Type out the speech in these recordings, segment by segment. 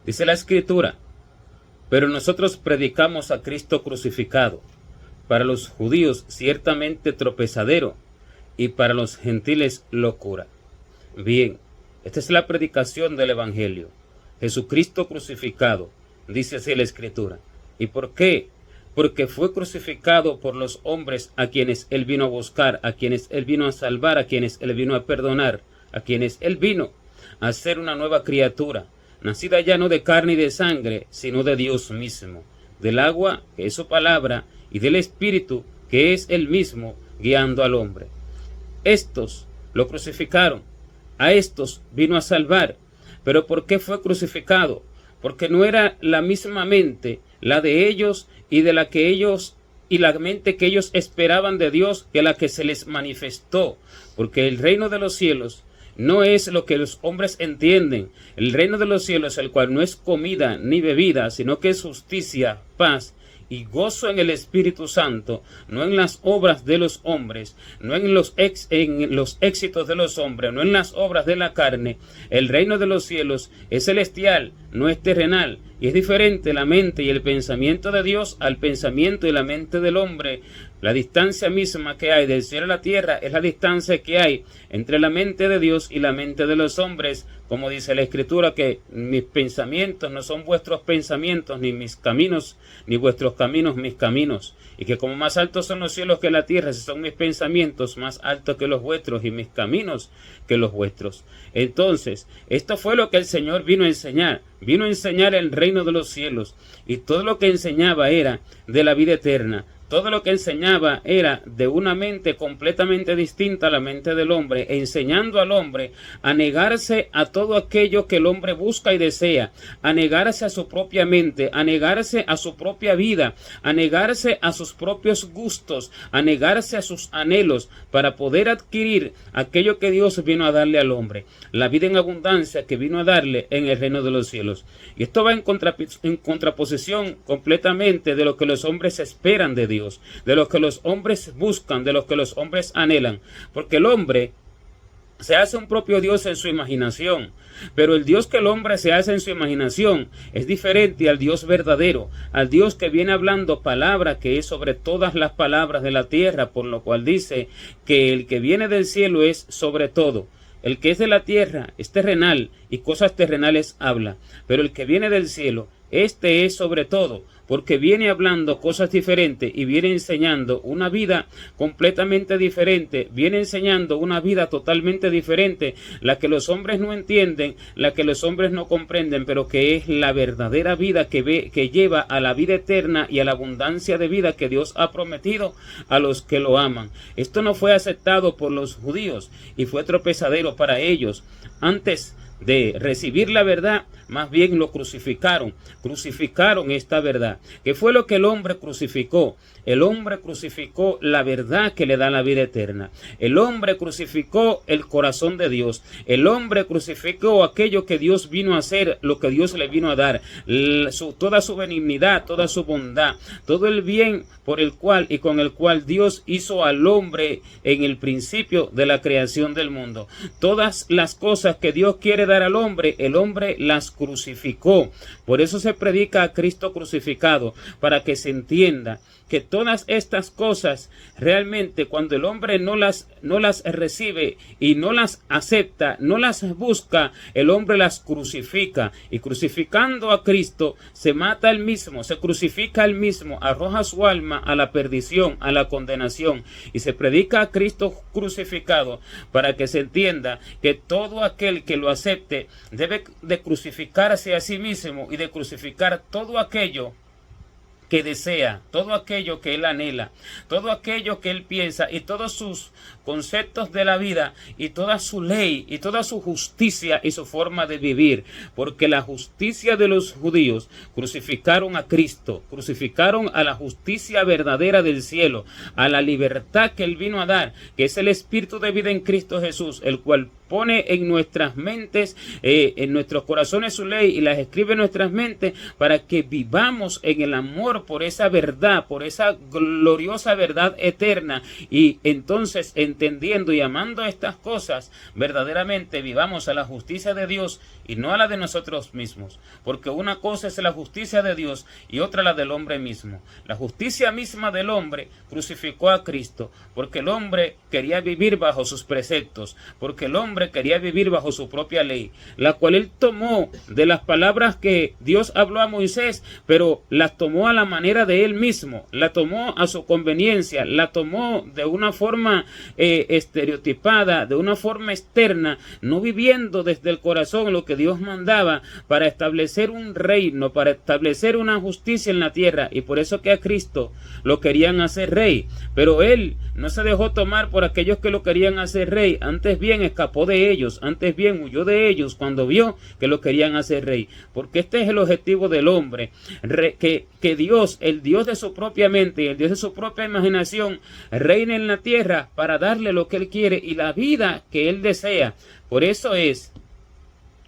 Dice la Escritura: pero nosotros predicamos a Cristo crucificado, para los judíos ciertamente tropezadero, y para los gentiles locura. Bien, esta es la predicación del Evangelio. Jesucristo crucificado, dice así la Escritura. ¿Y por qué? Porque fue crucificado por los hombres a quienes Él vino a buscar, a quienes Él vino a salvar, a quienes Él vino a perdonar, a quienes Él vino a hacer una nueva criatura, nacida ya no de carne y de sangre, sino de Dios mismo, del agua, que es su palabra, y del Espíritu, que es el mismo, guiando al hombre. Estos lo crucificaron, a estos vino a salvar. ¿Pero por qué fue crucificado? Porque no era la misma mente, la de ellos y de la que ellos y la mente que ellos esperaban de Dios, que la que se les manifestó. Porque el reino de los cielos no es lo que los hombres entienden. El reino de los cielos, el cual no es comida ni bebida, sino que es justicia, paz y gozo en el Espíritu Santo, no en las obras de los hombres, no en los éxitos de los hombres, no en las obras de la carne. El reino de los cielos es celestial, no es terrenal, y es diferente la mente y el pensamiento de Dios al pensamiento y la mente del hombre. La distancia misma que hay del cielo a la tierra es la distancia que hay entre la mente de Dios y la mente de los hombres, como dice la Escritura, que mis pensamientos no son vuestros pensamientos, ni mis caminos, ni vuestros caminos mis caminos, y que como más altos son los cielos que la tierra, si son mis pensamientos más altos que los vuestros y mis caminos que los vuestros. Entonces, esto fue lo que el Señor vino a enseñar el reino de los cielos, y todo lo que enseñaba era de la vida eterna. Todo lo que enseñaba era de una mente completamente distinta a la mente del hombre, enseñando al hombre a negarse a todo aquello que el hombre busca y desea, a negarse a su propia mente, a negarse a su propia vida, a negarse a sus propios gustos, a negarse a sus anhelos, para poder adquirir aquello que Dios vino a darle al hombre, la vida en abundancia que vino a darle en el reino de los cielos. Y esto va en contraposición completamente de lo que los hombres esperan de Dios, de lo que los hombres buscan, de lo que los hombres anhelan, porque el hombre se hace un propio Dios en su imaginación, pero el Dios que el hombre se hace en su imaginación es diferente al Dios verdadero, al Dios que viene hablando palabra que es sobre todas las palabras de la tierra, por lo cual dice que el que viene del cielo es sobre todo. El que es de la tierra es terrenal y cosas terrenales habla, pero el que viene del cielo, este es sobre todo, porque viene hablando cosas diferentes y viene enseñando una vida completamente diferente, viene enseñando una vida totalmente diferente, la que los hombres no entienden, la que los hombres no comprenden, pero que es la verdadera vida que lleva a la vida eterna y a la abundancia de vida que Dios ha prometido a los que lo aman. Esto no fue aceptado por los judíos y fue tropezadero para ellos. Antes de recibir la verdad, más bien lo crucificaron esta verdad. ¿Qué fue lo que el hombre crucificó? El hombre crucificó la verdad que le da la vida eterna. El hombre crucificó el corazón de Dios. El hombre crucificó aquello que Dios vino a hacer, lo que Dios le vino a dar, toda su benignidad, toda su bondad, todo el bien por el cual y con el cual Dios hizo al hombre en el principio de la creación del mundo. Todas las cosas que Dios quiere dar al hombre, el hombre las crucificó. Por eso se predica a Cristo crucificado, para que se entienda que todas estas cosas realmente cuando el hombre no las recibe y no las acepta, no las busca, el hombre las crucifica, y crucificando a Cristo se mata él mismo, se crucifica él mismo, arroja su alma a la perdición, a la condenación, y se predica a Cristo crucificado para que se entienda que todo aquel que lo acepte debe de crucificarse a sí mismo y de crucificar todo aquello que desea, todo aquello que él anhela, todo aquello que él piensa y todos sus conceptos de la vida y toda su ley y toda su justicia y su forma de vivir, porque la justicia de los judíos crucificaron a Cristo, crucificaron a la justicia verdadera del cielo, a la libertad que él vino a dar, que es el Espíritu de vida en Cristo Jesús, el cual pone en nuestras mentes, en nuestros corazones su ley y las escribe en nuestras mentes para que vivamos en el amor amor por esa verdad, por esa gloriosa verdad eterna. Y entonces, entendiendo y amando estas cosas, verdaderamente vivamos a la justicia de Dios y no a la de nosotros mismos. Porque una cosa es la justicia de Dios y otra la del hombre mismo. La justicia misma del hombre crucificó a Cristo, porque el hombre quería vivir bajo sus preceptos, porque el hombre quería vivir bajo su propia ley, la cual él tomó de las palabras que Dios habló a Moisés, pero las tomó a la manera de él mismo, la tomó a su conveniencia, la tomó de una forma estereotipada, de una forma externa, no viviendo desde el corazón lo que Dios mandaba para establecer un reino, para establecer una justicia en la tierra. Y por eso que a Cristo lo querían hacer rey, pero él no se dejó tomar por aquellos que lo querían hacer rey, antes bien escapó de ellos, antes bien huyó de ellos cuando vio que lo querían hacer rey, porque este es el objetivo del hombre, que Dios, el Dios de su propia mente y el Dios de su propia imaginación, reine en la tierra para darle lo que él quiere y la vida que él desea. Por eso es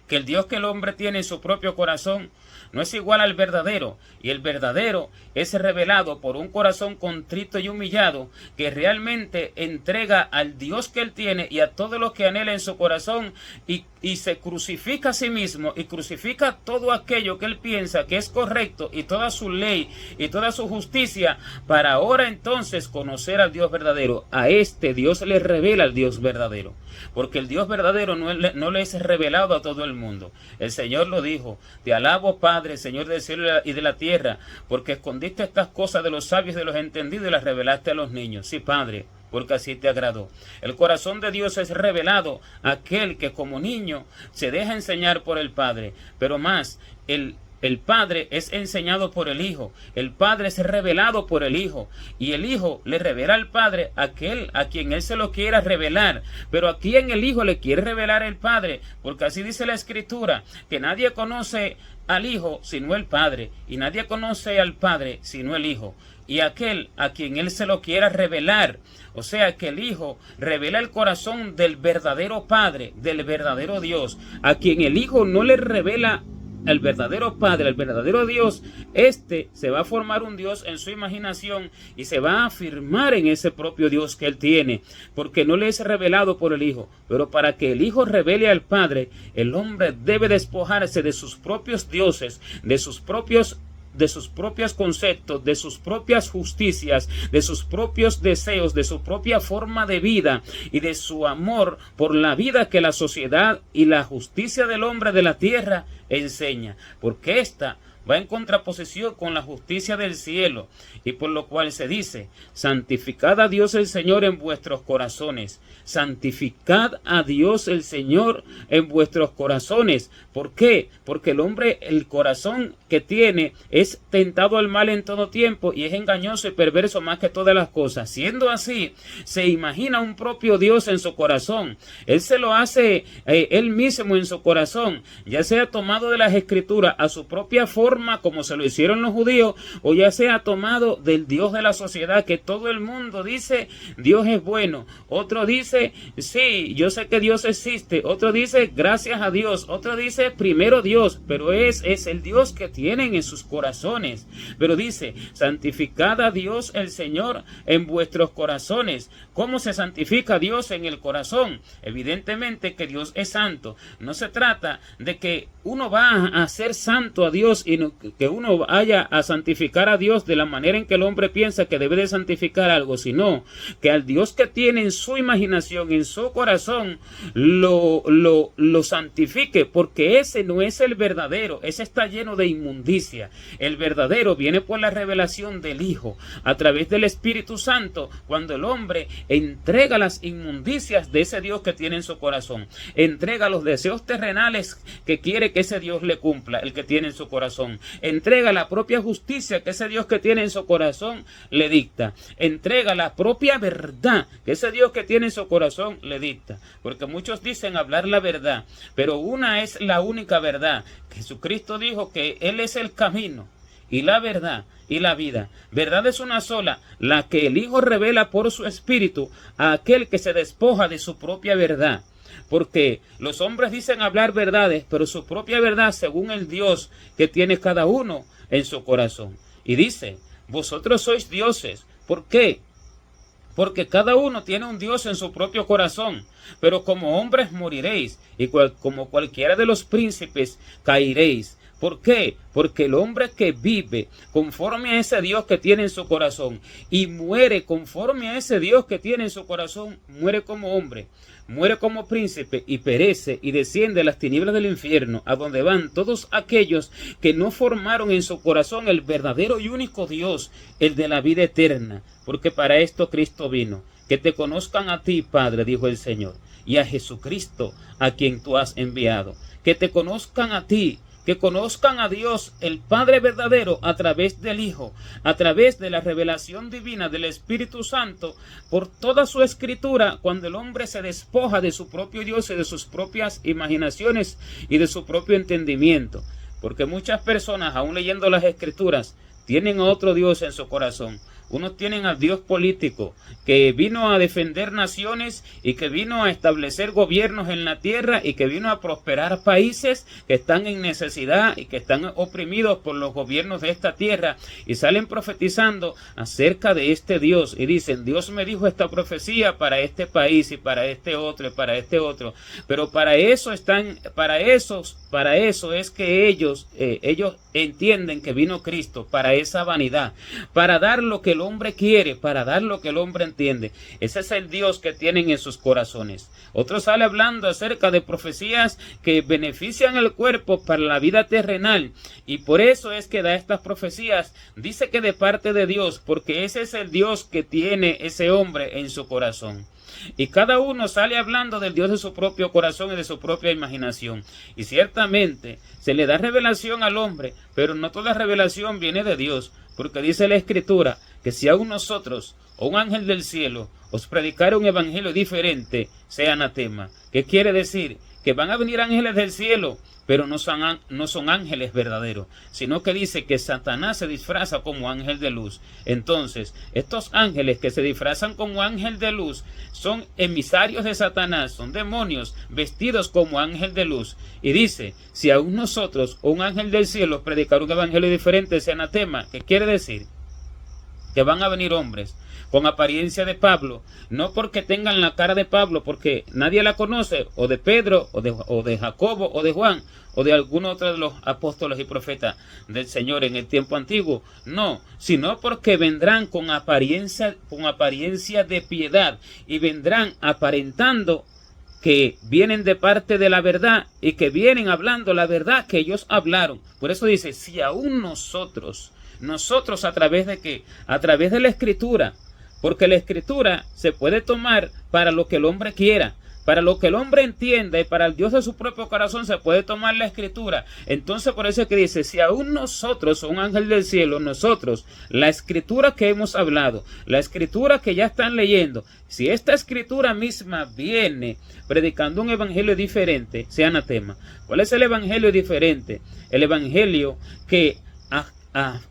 que el Dios que el hombre tiene en su propio corazón no es igual al verdadero, y el verdadero es revelado por un corazón contrito y humillado que realmente entrega al Dios que él tiene y a todo lo que anhela en su corazón y se crucifica a sí mismo y crucifica todo aquello que él piensa que es correcto y toda su ley y toda su justicia para ahora entonces conocer al Dios verdadero. A este Dios le revela al Dios verdadero, porque el Dios verdadero no le es revelado a todo el mundo. El Señor lo dijo: te alabo, Padre, Señor del cielo y de la tierra, porque escondiste estas cosas de los sabios y de los entendidos y las revelaste a los niños. Sí, Padre, porque así te agradó. El corazón de Dios es revelado a aquel que como niño se deja enseñar por el Padre, pero más, el Padre es enseñado por el Hijo, el Padre es revelado por el Hijo, y el Hijo le revela al Padre a quien Él se lo quiera revelar, pero a quien el Hijo le quiere revelar el Padre, porque así dice la Escritura, que nadie conoce al Hijo sino el Padre, y nadie conoce al Padre sino el Hijo, y aquel a quien Él se lo quiera revelar. O sea que el Hijo revela el corazón del verdadero Padre, del verdadero Dios, a quien el Hijo no le revela el verdadero Padre, el verdadero Dios. Este se va a formar un Dios en su imaginación y se va a afirmar en ese propio Dios que él tiene, porque no le es revelado por el Hijo. Pero para que el Hijo revele al Padre, el hombre debe despojarse de sus propios dioses, de sus propios conceptos, de sus propias justicias, de sus propios deseos, de su propia forma de vida y de su amor por la vida que la sociedad y la justicia del hombre de la tierra enseña, porque esta va en contraposición con la justicia del cielo, y por lo cual se dice: santificad a Dios el Señor en vuestros corazones. Santificad a Dios el Señor en vuestros corazones. ¿Por qué? Porque el hombre, el corazón que tiene, es tentado al mal en todo tiempo y es engañoso y perverso más que todas las cosas. Siendo así, se imagina un propio Dios en su corazón. Él se lo hace él mismo en su corazón, ya sea tomado de las Escrituras a su propia forma, como se lo hicieron los judíos, o ya sea tomado del Dios de la sociedad, que todo el mundo dice Dios es bueno, otro dice sí, yo sé que Dios existe, otro dice gracias a Dios, otro dice primero Dios, pero es el Dios que tienen en sus corazones. Pero dice: santificad a Dios el Señor en vuestros corazones. ¿Cómo se santifica Dios en el corazón? Evidentemente que Dios es santo. No se trata de que uno va a ser santo a Dios y que uno vaya a santificar a Dios de la manera en que el hombre piensa que debe de santificar algo, sino que al Dios que tiene en su imaginación, en su corazón, lo santifique, porque ese no es el verdadero, ese está lleno de inmundicia. El verdadero viene por la revelación del Hijo, a través del Espíritu Santo, cuando el hombre entrega las inmundicias de ese Dios que tiene en su corazón, entrega los deseos terrenales que quiere que ese Dios le cumpla, el que tiene en su corazón, entrega la propia justicia que ese Dios que tiene en su corazón le dicta, entrega la propia verdad que ese Dios que tiene en su corazón le dicta, porque muchos dicen hablar la verdad, pero una es la única verdad. Jesucristo dijo que Él es el camino y la verdad y la vida. Verdad es una sola, la que el Hijo revela por su Espíritu a aquel que se despoja de su propia verdad. Porque los hombres dicen hablar verdades, pero su propia verdad según el Dios que tiene cada uno en su corazón. Y dice: vosotros sois dioses. ¿Por qué? Porque cada uno tiene un Dios en su propio corazón, pero como hombres moriréis, y como cualquiera de los príncipes caeréis. ¿Por qué? Porque el hombre que vive conforme a ese Dios que tiene en su corazón y muere conforme a ese Dios que tiene en su corazón, muere como hombre, muere como príncipe y perece y desciende a las tinieblas del infierno, a donde van todos aquellos que no formaron en su corazón el verdadero y único Dios, el de la vida eterna. Porque para esto Cristo vino, que te conozcan a ti, Padre, dijo el Señor, y a Jesucristo, a quien tú has enviado. Que te conozcan a ti, que conozcan a Dios, el Padre verdadero, a través del Hijo, a través de la revelación divina del Espíritu Santo, por toda su escritura, cuando el hombre se despoja de su propio Dios y de sus propias imaginaciones y de su propio entendimiento. Porque muchas personas, aún leyendo las escrituras, tienen a otro Dios en su corazón. Unos tienen al Dios político, que vino a defender naciones y que vino a establecer gobiernos en la tierra y que vino a prosperar países que están en necesidad y que están oprimidos por los gobiernos de esta tierra, y salen profetizando acerca de este Dios y dicen: Dios me dijo esta profecía para este país y para este otro y para este otro. Pero para eso es que ellos entienden que vino Cristo, para esa vanidad, para dar lo que el hombre quiere, para dar lo que el hombre entiende. Ese es el Dios que tienen en sus corazones. Otro sale hablando acerca de profecías que benefician el cuerpo para la vida terrenal, y por eso es que da estas profecías. Dice que de parte de Dios, porque ese es el Dios que tiene ese hombre en su corazón. Y cada uno sale hablando del Dios de su propio corazón y de su propia imaginación. Y ciertamente se le da revelación al hombre, pero no toda revelación viene de Dios, porque dice la Escritura que si aún nosotros o un ángel del cielo os predicara un evangelio diferente, sea anatema. ¿Qué quiere decir? Que van a venir ángeles del cielo, pero no son ángeles verdaderos, sino que dice que Satanás se disfraza como ángel de luz. Entonces, estos ángeles que se disfrazan como ángel de luz son emisarios de Satanás, son demonios vestidos como ángel de luz. Y dice, si aún nosotros o un ángel del cielo predicar un evangelio diferente, sea anatema. ¿Qué quiere decir? Que van a venir hombres con apariencia de Pablo, no porque tengan la cara de Pablo, porque nadie la conoce, o de Pedro, o de Jacobo, o de Juan, o de algún otro de los apóstoles y profetas del Señor en el tiempo antiguo. No, sino porque vendrán con apariencia de piedad, y vendrán aparentando que vienen de parte de la verdad y que vienen hablando la verdad que ellos hablaron. Por eso dice, si aún nosotros a través de qué? A través de la Escritura, porque la Escritura se puede tomar para lo que el hombre quiera, para lo que el hombre entienda, y para el Dios de su propio corazón se puede tomar la Escritura. Entonces por eso es que dice, si aún nosotros, un ángel del cielo, nosotros, la Escritura que hemos hablado, la Escritura que ya están leyendo, si esta Escritura misma viene predicando un evangelio diferente, sea anatema. ¿Cuál es el evangelio diferente? El evangelio que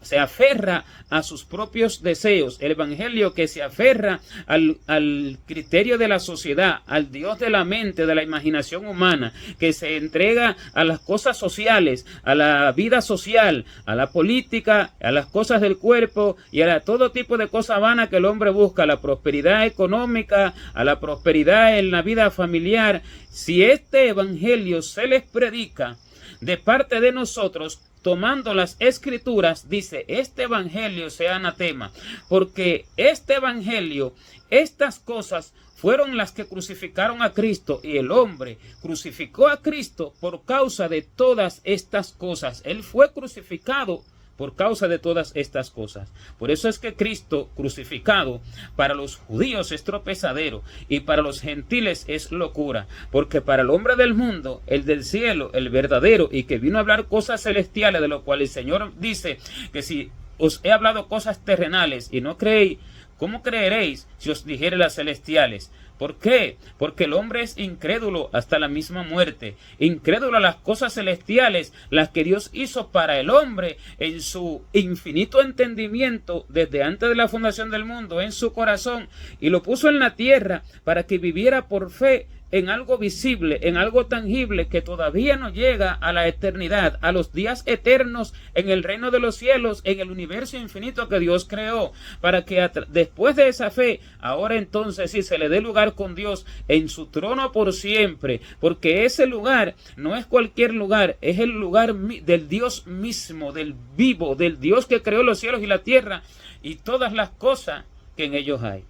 se aferra a sus propios deseos, el evangelio que se aferra al criterio de la sociedad, al Dios de la mente, de la imaginación humana, que se entrega a las cosas sociales, a la vida social, a la política, a las cosas del cuerpo y a todo tipo de cosas vanas que el hombre busca, a la prosperidad económica, a la prosperidad en la vida familiar. Si este evangelio se les predica de parte de nosotros, tomando las Escrituras, dice, este evangelio sea anatema, porque este evangelio, estas cosas fueron las que crucificaron a Cristo, y el hombre crucificó a Cristo por causa de todas estas cosas. Él fue crucificado por causa de todas estas cosas. Por eso es que Cristo crucificado para los judíos es tropezadero y para los gentiles es locura, porque para el hombre del mundo, el del cielo, el verdadero, y que vino a hablar cosas celestiales, de lo cual el Señor dice que si os he hablado cosas terrenales y no creéis, ¿cómo creeréis si os dijere las celestiales? ¿Por qué? Porque el hombre es incrédulo hasta la misma muerte, incrédulo a las cosas celestiales, las que Dios hizo para el hombre en su infinito entendimiento desde antes de la fundación del mundo, en su corazón, y lo puso en la tierra para que viviera por fe en algo visible, en algo tangible que todavía no llega a la eternidad, a los días eternos en el reino de los cielos, en el universo infinito que Dios creó, para que después de esa fe, ahora entonces sí se le dé lugar con Dios en su trono por siempre, porque ese lugar no es cualquier lugar, es el lugar del Dios mismo, del vivo, del Dios que creó los cielos y la tierra y todas las cosas que en ellos hay,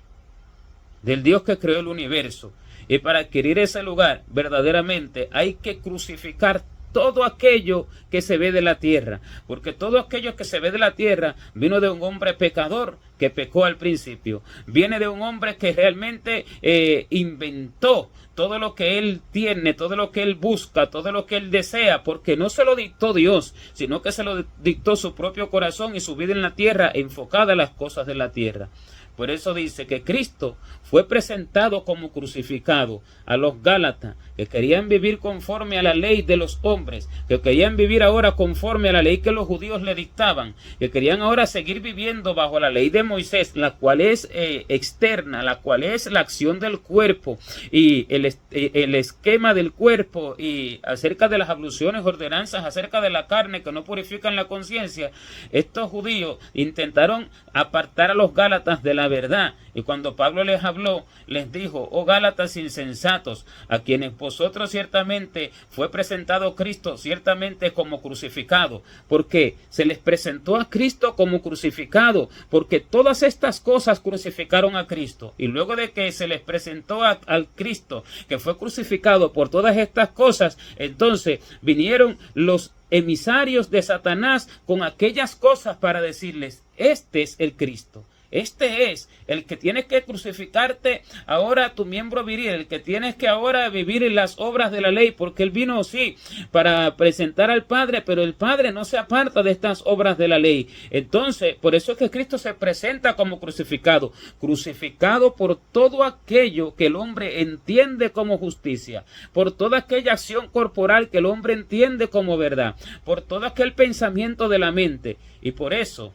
del Dios que creó el universo. Y para adquirir ese lugar, verdaderamente hay que crucificar todo aquello que se ve de la tierra, porque todo aquello que se ve de la tierra vino de un hombre pecador que pecó al principio, viene de un hombre que realmente inventó todo lo que él tiene, todo lo que él busca, todo lo que él desea, porque no se lo dictó Dios, sino que se lo dictó su propio corazón y su vida en la tierra enfocada a las cosas de la tierra. Por eso dice que Cristo fue presentado como crucificado a los Gálatas, que querían vivir conforme a la ley de los hombres, que querían vivir ahora conforme a la ley que los judíos le dictaban, que querían ahora seguir viviendo bajo la ley de Moisés, la cual es externa, la cual es la acción del cuerpo y el esquema del cuerpo, y acerca de las abluciones, ordenanzas acerca de la carne que no purifican la conciencia. Estos judíos intentaron apartar a los Gálatas de la verdad, y cuando Pablo les habló, les dijo: oh Gálatas insensatos, a quienes vosotros ciertamente fue presentado Cristo ciertamente como crucificado, porque se les presentó a Cristo como crucificado, porque todas estas cosas crucificaron a Cristo, y luego de que se les presentó al Cristo que fue crucificado por todas estas cosas, entonces vinieron los emisarios de Satanás con aquellas cosas para decirles: este es el Cristo. Este es el que tienes que crucificarte ahora tu miembro viril, el que tienes que ahora vivir en las obras de la ley, porque él vino, sí, para presentar al Padre, pero el Padre no se aparta de estas obras de la ley. Entonces, por eso es que Cristo se presenta como crucificado, crucificado por todo aquello que el hombre entiende como justicia, por toda aquella acción corporal que el hombre entiende como verdad, por todo aquel pensamiento de la mente, y por eso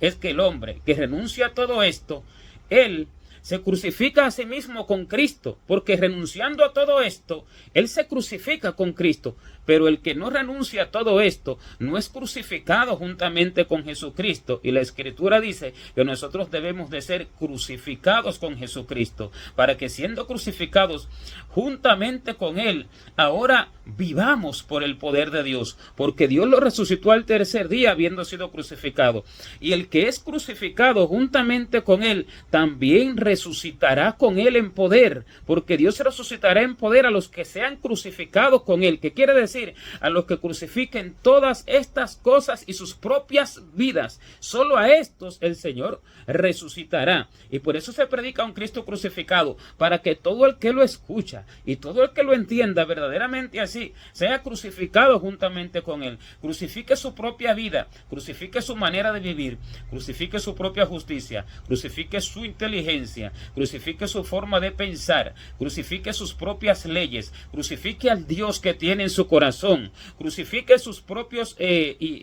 es que el hombre que renuncia a todo esto, él se crucifica a sí mismo con Cristo, porque renunciando a todo esto, él se crucifica con Cristo. Pero el que no renuncia a todo esto no es crucificado juntamente con Jesucristo. Y la Escritura dice que nosotros debemos de ser crucificados con Jesucristo, para que siendo crucificados juntamente con Él, ahora vivamos por el poder de Dios, porque Dios lo resucitó al tercer día habiendo sido crucificado. Y el que es crucificado juntamente con Él, también resucitará con Él en poder, porque Dios resucitará en poder a los que sean crucificados con Él. ¿Qué quiere decir? A los que crucifiquen todas estas cosas y sus propias vidas. Solo a estos el Señor resucitará. Y por eso se predica un Cristo crucificado, para que todo el que lo escucha y todo el que lo entienda verdaderamente así, sea crucificado juntamente con Él. Crucifique su propia vida, crucifique su manera de vivir, crucifique su propia justicia, crucifique su inteligencia, crucifique su forma de pensar, crucifique sus propias leyes, crucifique al Dios que tiene en su corazón, crucifique sus propios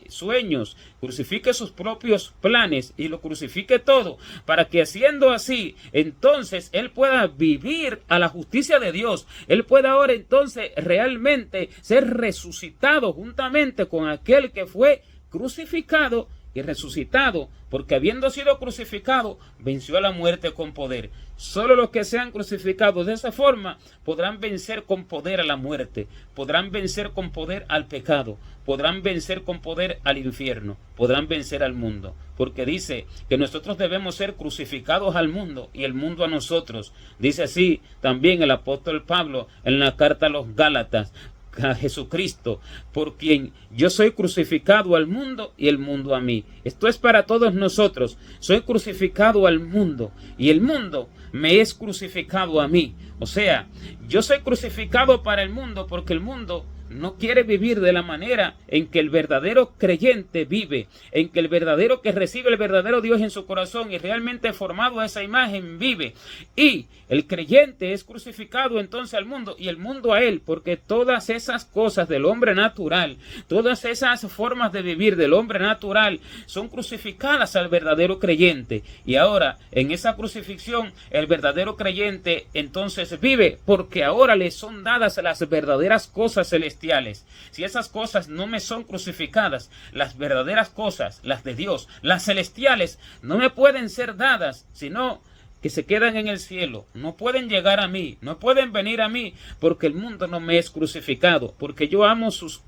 sueños, crucifique sus propios planes y lo crucifique todo, para que haciendo así, entonces él pueda vivir a la justicia de Dios. Él pueda ahora entonces realmente ser resucitado juntamente con aquel que fue crucificado y resucitado, porque habiendo sido crucificado, venció a la muerte con poder. Solo los que sean crucificados de esa forma podrán vencer con poder a la muerte, podrán vencer con poder al pecado, podrán vencer con poder al infierno, podrán vencer al mundo, porque dice que nosotros debemos ser crucificados al mundo y el mundo a nosotros. Dice así también el apóstol Pablo en la carta a los Gálatas: a Jesucristo, por quien yo soy crucificado al mundo y el mundo a mí. Esto es para todos nosotros. Soy crucificado al mundo y el mundo me es crucificado a mí. O sea, yo soy crucificado para el mundo porque el mundo no quiere vivir de la manera en que el verdadero creyente vive, en que el verdadero que recibe el verdadero Dios en su corazón y realmente formado a esa imagen vive. Y el creyente es crucificado entonces al mundo y el mundo a él, porque todas esas cosas del hombre natural, todas esas formas de vivir del hombre natural son crucificadas al verdadero creyente. Y ahora en esa crucifixión el verdadero creyente entonces vive, porque ahora le son dadas las verdaderas cosas celestiales. Si esas cosas no me son crucificadas, las verdaderas cosas, las de Dios, las celestiales, no me pueden ser dadas, sino que se quedan en el cielo, no pueden llegar a mí, no pueden venir a mí, porque el mundo no me es crucificado, porque yo amo sus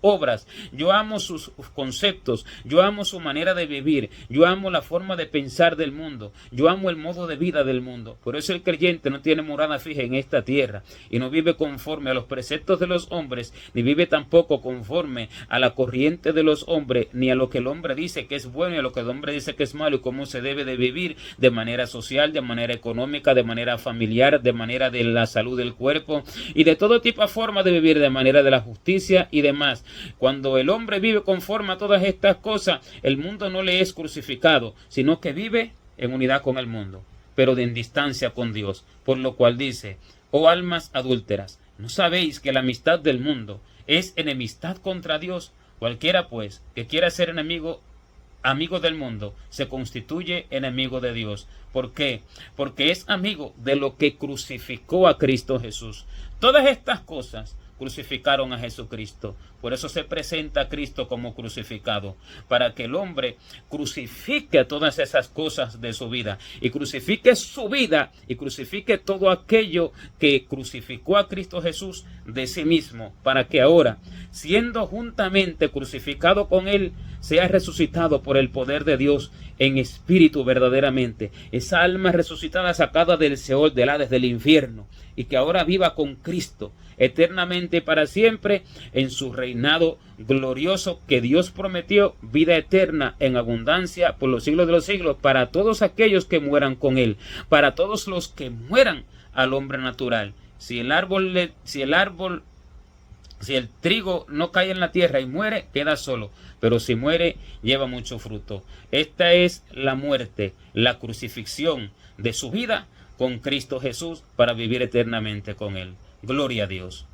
obras, yo amo sus conceptos, yo amo su manera de vivir, yo amo la forma de pensar del mundo, yo amo el modo de vida del mundo. Por eso el creyente no tiene morada fija en esta tierra y no vive conforme a los preceptos de los hombres, ni vive tampoco conforme a la corriente de los hombres, ni a lo que el hombre dice que es bueno y a lo que el hombre dice que es malo, y cómo se debe de vivir de manera social, de manera económica, de manera familiar, de manera de la salud del cuerpo y de todo tipo de forma de vivir, de manera de la justicia y demás. Cuando el hombre vive conforme a todas estas cosas, el mundo no le es crucificado, sino que vive en unidad con el mundo, pero en distancia con Dios. Por lo cual dice: oh almas adúlteras, ¿no sabéis que la amistad del mundo es enemistad contra Dios? Cualquiera pues que quiera ser amigo del mundo se constituye enemigo de Dios. ¿Por qué? Porque es amigo de lo que crucificó a Cristo Jesús. Todas estas cosas crucificaron a Jesucristo. Por eso se presenta a Cristo como crucificado, para que el hombre crucifique todas esas cosas de su vida, y crucifique su vida, y crucifique todo aquello que crucificó a Cristo Jesús de sí mismo, para que ahora, siendo juntamente crucificado con él, sea resucitado por el poder de Dios en espíritu verdaderamente. Esa alma resucitada, sacada del Seol, del Hades, del infierno, y que ahora viva con Cristo eternamente para siempre en su reinado glorioso que Dios prometió, vida eterna en abundancia por los siglos de los siglos, para todos aquellos que mueran con él, para todos los que mueran al hombre natural. Si el trigo no cae en la tierra y muere, queda solo, pero si muere, lleva mucho fruto. Esta es la muerte, la crucifixión de su vida con Cristo Jesús para vivir eternamente con él. Gloria a Dios.